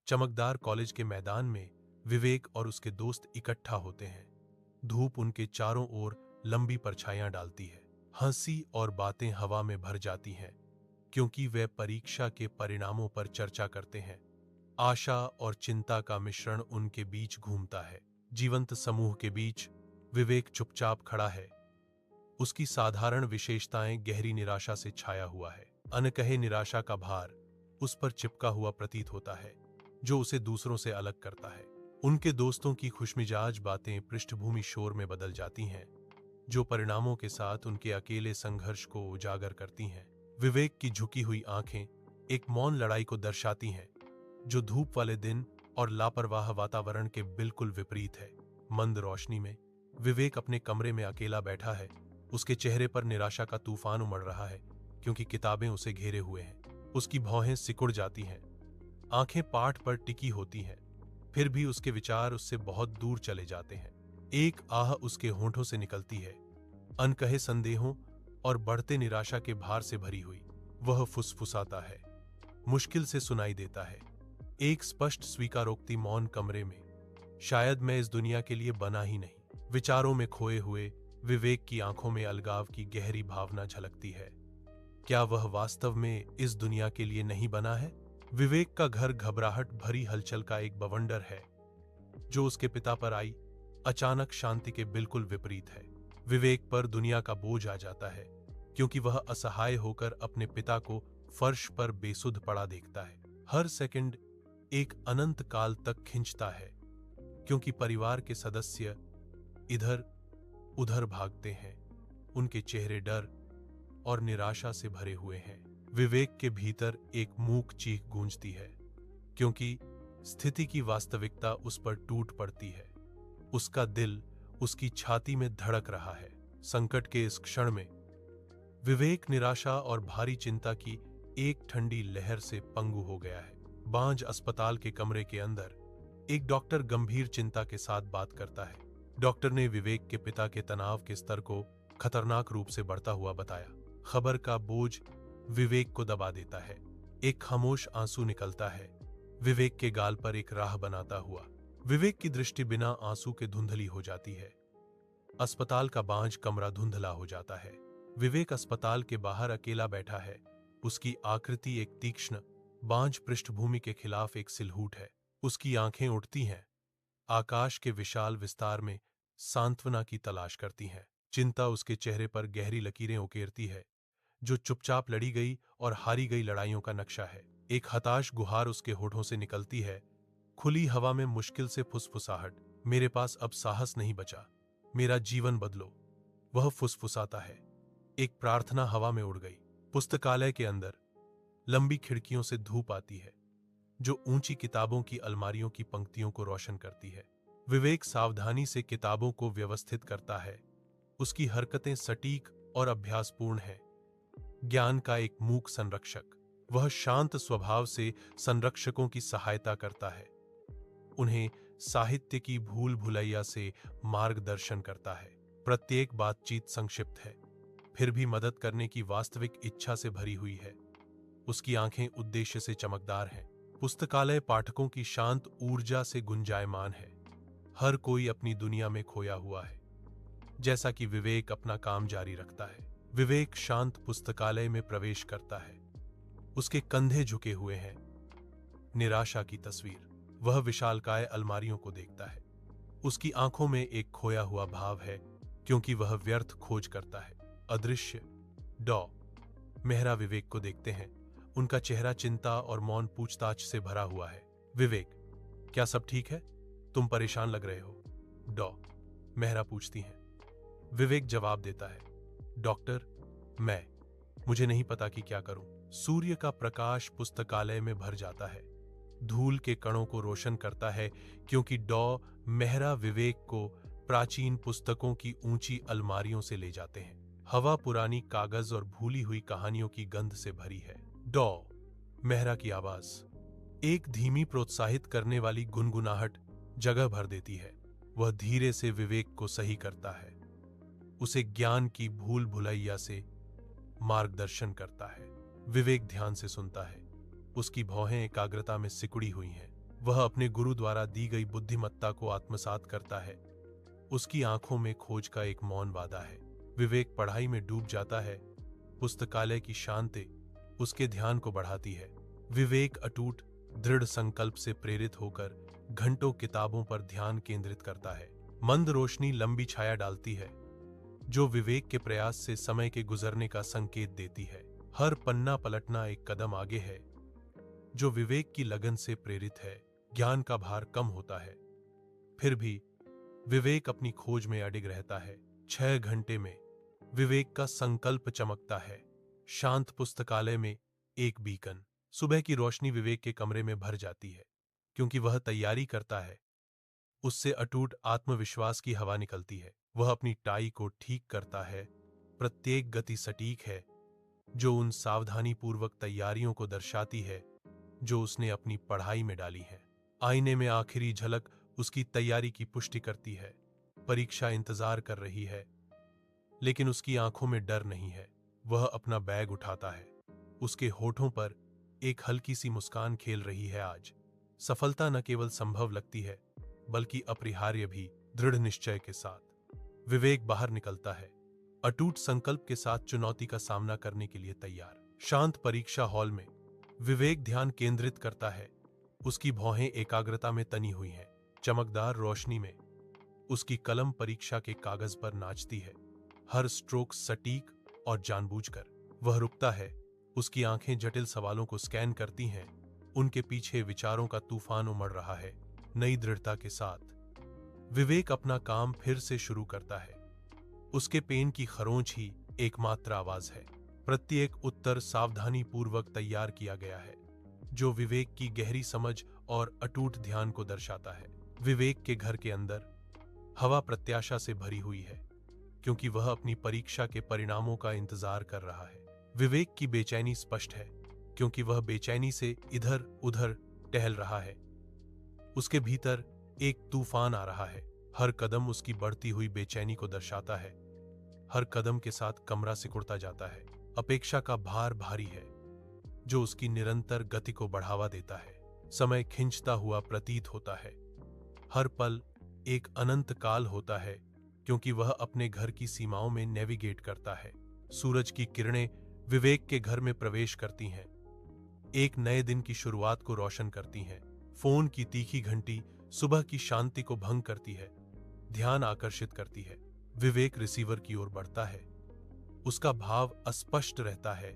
चमकदार कॉलेज के मैदान में विवेक और उसके दोस्त इकट्ठा होते हैं। धूप उनके चारों ओर लंबी परछाइयां डालती है। हंसी और बातें हवा में भर जाती हैं, क्योंकि वे परीक्षा के परिणामों पर चर्चा करते हैं। आशा और चिंता का मिश्रण उनके बीच घूमता है। जीवंत समूह के बीच विवेक चुपचाप खड़ा है। उसकी साधारण विशेषताएं गहरी निराशा से छाया हुआ है। अनकहे निराशा का भार उस पर चिपका हुआ प्रतीत होता है, जो उसे दूसरों से अलग करता है। उनके दोस्तों की खुशमिजाज बातें पृष्ठभूमि शोर में बदल जाती हैं, जो परिणामों के साथ उनके अकेले संघर्ष को उजागर करती हैं। विवेक की झुकी हुई आंखें एक मौन लड़ाई को दर्शाती हैं, जो धूप वाले दिन और लापरवाह वातावरण के बिल्कुल विपरीत है। मंद रोशनी में विवेक अपने कमरे में अकेला बैठा है। उसके चेहरे पर निराशा का तूफान उमड़ रहा है, क्योंकि किताबें उसे घेरे हुए हैं। उसकी भौहें सिकुड़ जाती हैं, आंखें पाठ पर टिकी होती हैं, फिर भी उसके विचार उससे बहुत दूर चले जाते हैं। एक आह उसके होंठों से निकलती है, अनकहे संदेहों और बढ़ते निराशा के भार से भरी हुई। वह फुसफुसाता है, मुश्किल से सुनाई देता है, एक स्पष्ट स्वीकारोक्ति मौन कमरे में। शायद मैं इस दुनिया के लिए बना ही नहीं। विचारों में खोए हुए विवेक की आंखों में अलगाव की गहरी भावना झलकती है। क्या वह वास्तव में इस दुनिया के लिए नहीं बना है? विवेक का घर घबराहट भरी हलचल का एक बवंडर है, जो उसके पिता पर आई अचानक शांति के बिल्कुल विपरीत है। विवेक पर दुनिया का बोझ आ जाता है, क्योंकि वह असहाय होकर अपने पिता को फर्श पर बेसुध पड़ा देखता है। हर सेकंड एक अनंत काल तक खिंचता है, क्योंकि परिवार के सदस्य इधर उधर भागते हैं। उनके चेहरे डर और निराशा से भरे हुए हैं। विवेक के भीतर एक मूक चीख गूंजती है, क्योंकि स्थिति की वास्तविकता उस पर टूट पड़ती है। उसका दिल उसकी छाती में धड़क रहा है। संकट के इस क्षण में विवेक निराशा और भारी चिंता की एक ठंडी लहर से पंगु हो गया है। बांझ अस्पताल के कमरे के अंदर एक डॉक्टर गंभीर चिंता के साथ बात करता है। डॉक्टर ने विवेक के पिता के तनाव के स्तर को खतरनाक रूप से बढ़ता हुआ बताया। खबर का बोझ विवेक को दबा देता है। एक खामोश आंसू निकलता है, विवेक के गाल पर एक राह बनाता हुआ। विवेक की दृष्टि बिना आंसू के धुंधली हो जाती है। अस्पताल का बांझ कमरा धुंधला हो जाता है। विवेक अस्पताल के बाहर अकेला बैठा है। उसकी आकृति एक तीक्ष्ण बांझ पृष्ठभूमि के खिलाफ एक सिलहूट है। उसकी आंखें उठती हैं, आकाश के विशाल विस्तार में सांत्वना की तलाश करती हैं। चिंता उसके चेहरे पर गहरी लकीरें उकेरती है, जो चुपचाप लड़ी गई और हारी गई लड़ाइयों का नक्शा है। एक हताश गुहार उसके होठों से निकलती है, खुली हवा में मुश्किल से फुसफुसाहट, मेरे पास अब साहस नहीं बचा, मेरा जीवन बदलो। वह फुसफुसाता है। एक प्रार्थना हवा में उड़ गई। पुस्तकालय के अंदर लंबी खिड़कियों से धूप आती है, जो ऊंची किताबों की अलमारियों की पंक्तियों को रोशन करती है। विवेक सावधानी से किताबों को व्यवस्थित करता है। उसकी हरकतें सटीक और अभ्यासपूर्ण हैं। ज्ञान का एक मूक संरक्षक, वह शांत स्वभाव से संरक्षकों की सहायता करता है। उन्हें साहित्य की भूल भुलैया से मार्गदर्शन करता है। प्रत्येक बातचीत संक्षिप्त है, फिर भी मदद करने की वास्तविक इच्छा से भरी हुई है। उसकी आंखें उद्देश्य से चमकदार हैं। पुस्तकालय पाठकों की शांत ऊर्जा से गुंजायमान है। हर कोई अपनी दुनिया में खोया हुआ है, जैसा कि विवेक अपना काम जारी रखता है। विवेक शांत पुस्तकालय में प्रवेश करता है। उसके कंधे झुके हुए हैं। निराशा की तस्वीर। वह विशालकाय अलमारियों को देखता है। उसकी आंखों में एक खोया हुआ भाव है, क्योंकि वह व्यर्थ खोज करता है। अदृश्य डॉ मेहरा विवेक को देखते हैं। उनका चेहरा चिंता और मौन पूछताछ से भरा हुआ है। विवेक, क्या सब ठीक है? तुम परेशान लग रहे हो, डॉ मेहरा पूछती हैं। विवेक जवाब देता है, डॉक्टर, मुझे नहीं पता कि क्या करूं। सूर्य का प्रकाश पुस्तकालय में भर जाता है, धूल के कणों को रोशन करता है, क्योंकि डॉ मेहरा विवेक को प्राचीन पुस्तकों की ऊंची अलमारियों से ले जाते हैं। हवा पुरानी कागज और भूली हुई कहानियों की गंध से भरी है। डॉ मेहरा की आवाज, एक धीमी प्रोत्साहित करने वाली गुनगुनाहट, जगह भर देती है। वह धीरे से विवेक को सही करता है, उसे ज्ञान की भूल भुलैया से मार्गदर्शन करता है। विवेक ध्यान से सुनता है। उसकी भौहें एकाग्रता में सिकुड़ी हुई हैं। वह अपने गुरु द्वारा दी गई बुद्धिमत्ता को आत्मसात करता है। उसकी आंखों में खोज का एक मौन वादा है। विवेक पढ़ाई में डूब जाता है। पुस्तकालय की शांति उसके ध्यान को बढ़ाती है। विवेक अटूट दृढ़ संकल्प से प्रेरित होकर घंटों किताबों पर ध्यान केंद्रित करता है। मंद रोशनी लंबी छाया डालती है, जो विवेक के प्रयास से समय के गुजरने का संकेत देती है। हर पन्ना पलटना एक कदम आगे है। जो विवेक की लगन से प्रेरित है, ज्ञान का भार कम होता है। फिर भी विवेक अपनी खोज में अडिग रहता है। 6 घंटे में विवेक का संकल्प चमकता है। शांत पुस्तकालय में एक बीकन। सुबह की रोशनी विवेक के कमरे में भर जाती है, क्योंकि वह तैयारी करता है। उससे अटूट आत्मविश्वास की हवा निकलती है। वह अपनी टाई को ठीक करता है। प्रत्येक गति सटीक है, जो उन सावधानीपूर्वक तैयारियों को दर्शाती है जो उसने अपनी पढ़ाई में डाली है। आईने में आखिरी झलक उसकी तैयारी की पुष्टि करती है। परीक्षा इंतजार कर रही है, लेकिन उसकी आंखों में डर नहीं है। वह अपना बैग उठाता है। उसके होठों पर एक हल्की सी मुस्कान खेल रही है। आज सफलता न केवल संभव लगती है, बल्कि अपरिहार्य भी। दृढ़ निश्चय के साथ विवेक बाहर निकलता है, अटूट संकल्प के साथ चुनौती का सामना करने के लिए तैयार। शांत परीक्षा हॉल में विवेक ध्यान केंद्रित करता है। उसकी भौहें एकाग्रता में तनी हुई हैं। चमकदार रोशनी में उसकी कलम परीक्षा के कागज पर नाचती है। हर स्ट्रोक सटीक और जानबूझकर। वह रुकता है। उसकी आंखें जटिल सवालों को स्कैन करती हैं। उनके पीछे विचारों का तूफान उमड़ रहा है। नई दृढ़ता के साथ विवेक अपना काम फिर से शुरू करता है। उसके पेन की खरोंच ही एकमात्र आवाज है। प्रत्येक उत्तर सावधानी पूर्वक तैयार किया गया है, जो विवेक की गहरी समझ और अटूट ध्यान को दर्शाता है। विवेक के घर के अंदर हवा प्रत्याशा से भरी हुई है, क्योंकि वह अपनी परीक्षा के परिणामों का इंतजार कर रहा है। विवेक की बेचैनी स्पष्ट है, क्योंकि वह बेचैनी से इधर उधर टहल रहा है। उसके भीतर एक तूफान आ रहा है। हर कदम उसकी बढ़ती हुई बेचैनी को दर्शाता है। हर कदम के साथ कमरा सिकुड़ता जाता है। अपेक्षा का भार भारी है, जो उसकी निरंतर गति को बढ़ावा देता है। समय खिंचता हुआ प्रतीत होता है। हर पल एक अनंत काल होता है, क्योंकि वह अपने घर की सीमाओं में नेविगेट करता है। सूरज की किरणें विवेक के घर में प्रवेश करती हैं, एक नए दिन की शुरुआत को रोशन करती हैं। फोन की तीखी घंटी सुबह की शांति को भंग करती है, ध्यान आकर्षित करती है। विवेक रिसीवर की ओर बढ़ता है। उसका भाव अस्पष्ट रहता है,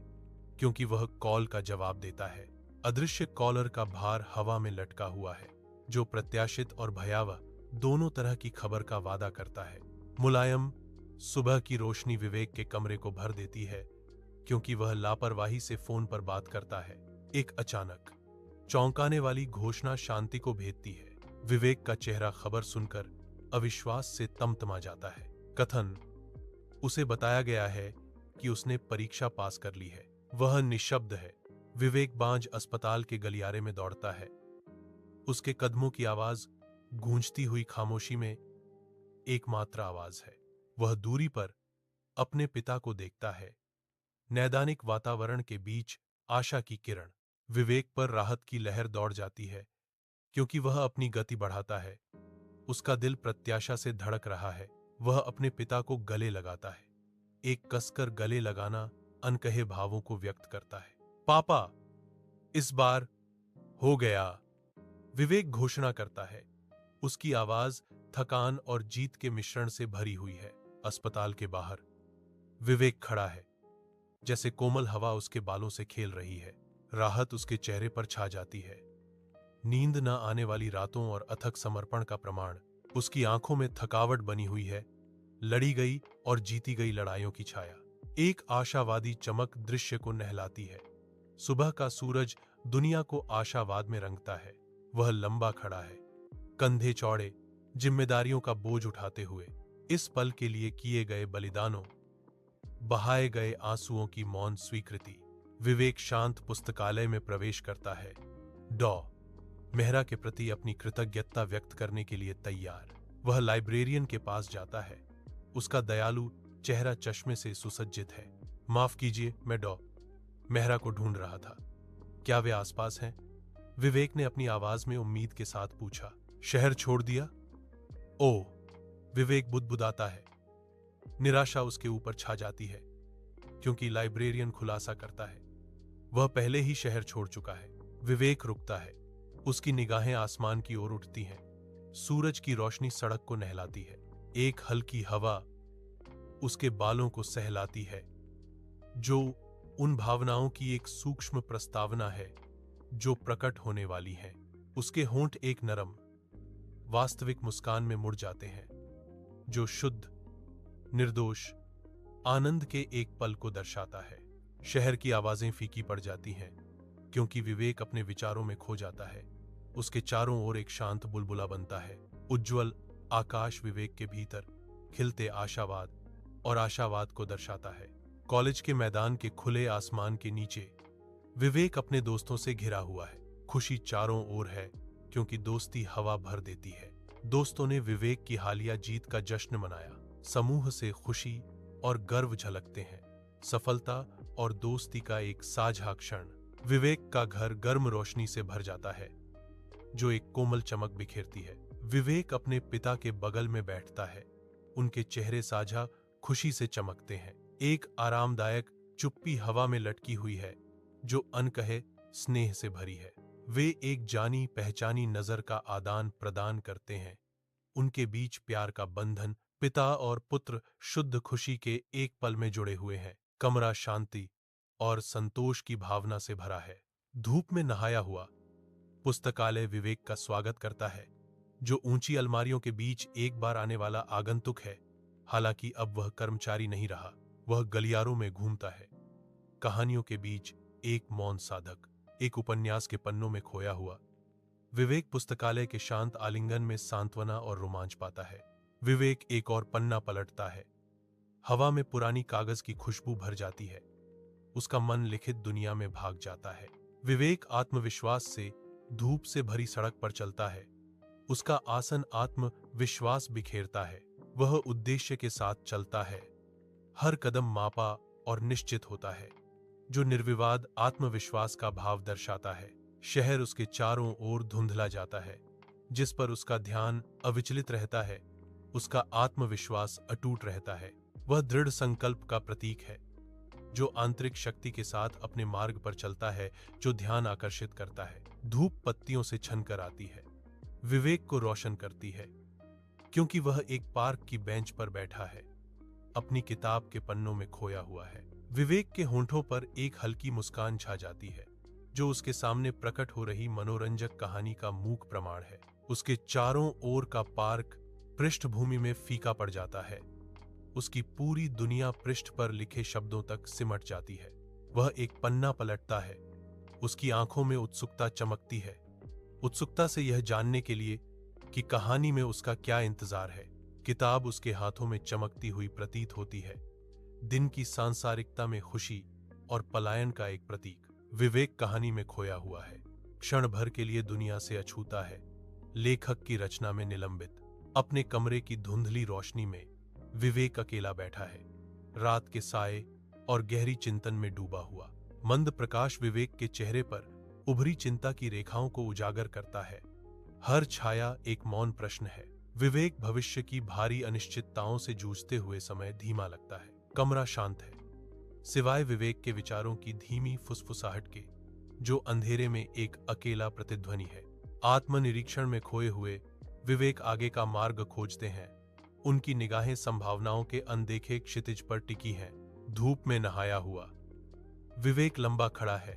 क्योंकि वह कॉल का जवाब देता है। अदृश्य कॉलर का भार हवा में लटका हुआ है, जो प्रत्याशित और भयावह दोनों तरह की खबर का वादा करता है। मुलायम सुबह की रोशनी विवेक के कमरे को भर देती है, क्योंकि वह लापरवाही से फोन पर बात करता है। एक अचानक चौंकाने वाली घोषणा शांति को भेदती है। विवेक का चेहरा खबर सुनकर अविश्वास से तमतमा जाता है। कथन, उसे बताया गया है कि उसने परीक्षा पास कर ली है। वह निशब्द है। विवेक बांझ अस्पताल के गलियारे में दौड़ता है। उसके कदमों की आवाज गूंजती हुई खामोशी में एकमात्र आवाज है। वह दूरी पर अपने पिता को देखता है। नैदानिक वातावरण के बीच आशा की किरण। विवेक पर राहत की लहर दौड़ जाती है, क्योंकि वह अपनी गति बढ़ाता है। उसका दिल प्रत्याशा से धड़क रहा है। वह अपने पिता को गले लगाता है। एक कसकर गले लगाना अनकहे भावों को व्यक्त करता है। पापा, इस बार हो गया, विवेक घोषणा करता है। उसकी आवाज थकान और जीत के मिश्रण से भरी हुई है। अस्पताल के बाहर विवेक खड़ा है, जैसे कोमल हवा उसके बालों से खेल रही है। राहत उसके चेहरे पर छा जाती है। नींद न आने वाली रातों और अथक समर्पण का प्रमाण। उसकी आंखों में थकावट बनी हुई है, लड़ी गई और जीती गई लड़ाइयों की छाया। एक आशावादी चमक दृश्य को नहलाती है। सुबह का सूरज दुनिया को आशावाद में रंगता है। वह लंबा खड़ा है, कंधे चौड़े, जिम्मेदारियों का बोझ उठाते हुए। इस पल के लिए किए गए बलिदानों, बहाए गए आंसुओं की मौन स्वीकृति। विवेक शांत पुस्तकालय में प्रवेश करता है। डॉ मेहरा के प्रति अपनी कृतज्ञता व्यक्त करने के लिए तैयार। वह लाइब्रेरियन के पास जाता है। उसका दयालु चेहरा चश्मे से सुसज्जित है। माफ कीजिए, मैं डॉ मेहरा को ढूंढ रहा था। क्या वे आसपास हैं? विवेक ने अपनी आवाज में उम्मीद के साथ पूछा। शहर छोड़ दिया? ओह, विवेक बुदबुदाता है। निराशा उसके ऊपर छा जाती है, क्योंकि लाइब्रेरियन खुलासा करता है वह पहले ही शहर छोड़ चुका है। विवेक रुकता है, उसकी निगाहें आसमान की ओर उठती हैं। सूरज की रोशनी सड़क को नहलाती है, एक हल्की हवा उसके बालों को सहलाती है, जो उन भावनाओं की एक सूक्ष्म प्रस्तावना है जो प्रकट होने वाली हैं। उसके होंठ एक नरम, वास्तविक मुस्कान में मुड़ जाते हैं, जो शुद्ध, निर्दोष आनंद के एक पल को दर्शाता है। शहर की आवाजें फीकी पड़ जाती हैं, क्योंकि विवेक अपने विचारों में खो जाता है। उसके चारों ओर एक शांत बुलबुला बनता है। उज्ज्वल आकाश विवेक के भीतर खिलते आशावाद और आशावाद को दर्शाता है। कॉलेज के मैदान के खुले आसमान के नीचे विवेक अपने दोस्तों से घिरा हुआ है। खुशी चारों ओर है, क्योंकि दोस्ती हवा भर देती है। दोस्तों ने विवेक की हालिया जीत का जश्न मनाया। समूह से खुशी और गर्व झलकते हैं। सफलता और दोस्ती का एक साझा क्षण। विवेक का घर गर्म रोशनी से भर जाता है, जो एक कोमल चमक बिखेरती है। विवेक अपने पिता के बगल में बैठता है। उनके चेहरे साझा खुशी से चमकते हैं। एक आरामदायक चुप्पी हवा में लटकी हुई है, जो अनकहे स्नेह से भरी है। वे एक जानी पहचानी नजर का आदान प्रदान करते हैं। उनके बीच प्यार का बंधन, पिता और पुत्र शुद्ध खुशी के एक पल में जुड़े हुए हैं। कमरा शांति और संतोष की भावना से भरा है। धूप में नहाया हुआ पुस्तकालय विवेक का स्वागत करता है, जो ऊंची अलमारियों के बीच एक बार आने वाला आगंतुक है। हालांकि अब वह कर्मचारी नहीं रहा, वह गलियारों में घूमता है, कहानियों के बीच एक मौन साधक, एक उपन्यास के पन्नों में खोया हुआ। विवेक पुस्तकालय के शांत आलिंगन में सांत्वना और रोमांच पाता है। विवेक एक और पन्ना पलटता है। हवा में पुरानी कागज की खुशबू भर जाती है। उसका मन लिखित दुनिया में भाग जाता है। विवेक आत्मविश्वास से धूप से भरी सड़क पर चलता है। उसका आसन आत्मविश्वास बिखेरता है। वह उद्देश्य के साथ चलता है। हर कदम मापा और निश्चित होता है, जो निर्विवाद आत्मविश्वास का भाव दर्शाता है। शहर उसके चारों ओर धुंधला जाता है, जिस पर उसका ध्यान अविचलित रहता है। उसका आत्मविश्वास अटूट रहता है। वह दृढ़ संकल्प का प्रतीक है, जो आंतरिक शक्ति के साथ अपने मार्ग पर चलता है, जो ध्यान आकर्षित करता है। धूप पत्तियों से छनकर आती है, विवेक को रोशन करती है, क्योंकि वह एक पार्क की बेंच पर बैठा है, अपनी किताब के पन्नों में खोया हुआ है। विवेक के होंठों पर एक हल्की मुस्कान छा जाती है, जो उसके सामने प्रकट हो रही मनोरंजक कहानी का मूक प्रमाण है। उसके चारों ओर का पार्क पृष्ठभूमि में फीका पड़ जाता है। उसकी पूरी दुनिया पृष्ठ पर लिखे शब्दों तक सिमट जाती है। वह एक पन्ना पलटता है। उसकी आंखों में उत्सुकता चमकती है, उत्सुकता से यह जानने के लिए कि कहानी में उसका क्या इंतजार है। किताब उसके हाथों में चमकती हुई प्रतीत होती है, दिन की सांसारिकता में खुशी और पलायन का एक प्रतीक। विवेक कहानी में खोया हुआ है, क्षण भर के लिए दुनिया से अछूता है, लेखक की रचना में निलंबित। अपने कमरे की धुंधली रोशनी में विवेक अकेला बैठा है, रात के साए और गहरी चिंतन में डूबा हुआ। मंद प्रकाश विवेक के चेहरे पर उभरी चिंता की रेखाओं को उजागर करता है। हर छाया एक मौन प्रश्न है। विवेक भविष्य की भारी अनिश्चितताओं से जूझते हुए समय धीमा लगता है। कमरा शांत है, सिवाय विवेक के विचारों की धीमी फुसफुसाहट के, जो अंधेरे में एक अकेला प्रतिध्वनि है। आत्मनिरीक्षण में खोए हुए विवेक आगे का मार्ग खोजते हैं। उनकी निगाहें संभावनाओं के अनदेखे क्षितिज पर टिकी हैं। धूप में नहाया हुआ विवेक लंबा खड़ा है।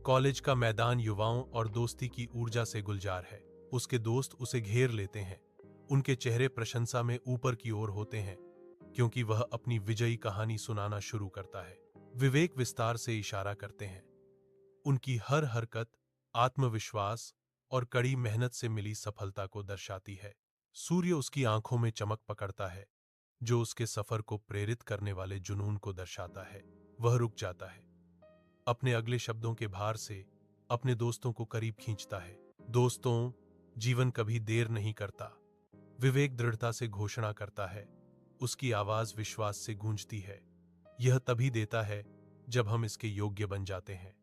कॉलेज का मैदान युवाओं और दोस्ती की ऊर्जा से गुलजार है। उसके दोस्त उसे घेर लेते हैं। उनके चेहरे प्रशंसा में ऊपर की ओर होते हैं, क्योंकि वह अपनी विजयी कहानी सुनाना शुरू करता है। विवेक विस्तार से इशारा करते हैं। उनकी हर हरकत आत्मविश्वास और कड़ी मेहनत से मिली सफलता को दर्शाती है। सूर्य उसकी आंखों में चमक पकड़ता है, जो उसके सफर को प्रेरित करने वाले जुनून को दर्शाता है। वह रुक जाता है, अपने अगले शब्दों के भार से अपने दोस्तों को करीब खींचता है। दोस्तों, जीवन कभी देर नहीं करता, विवेक दृढ़ता से घोषणा करता है। उसकी आवाज विश्वास से गूंजती है। यह तभी देता है जब हम इसके योग्य बन जाते हैं।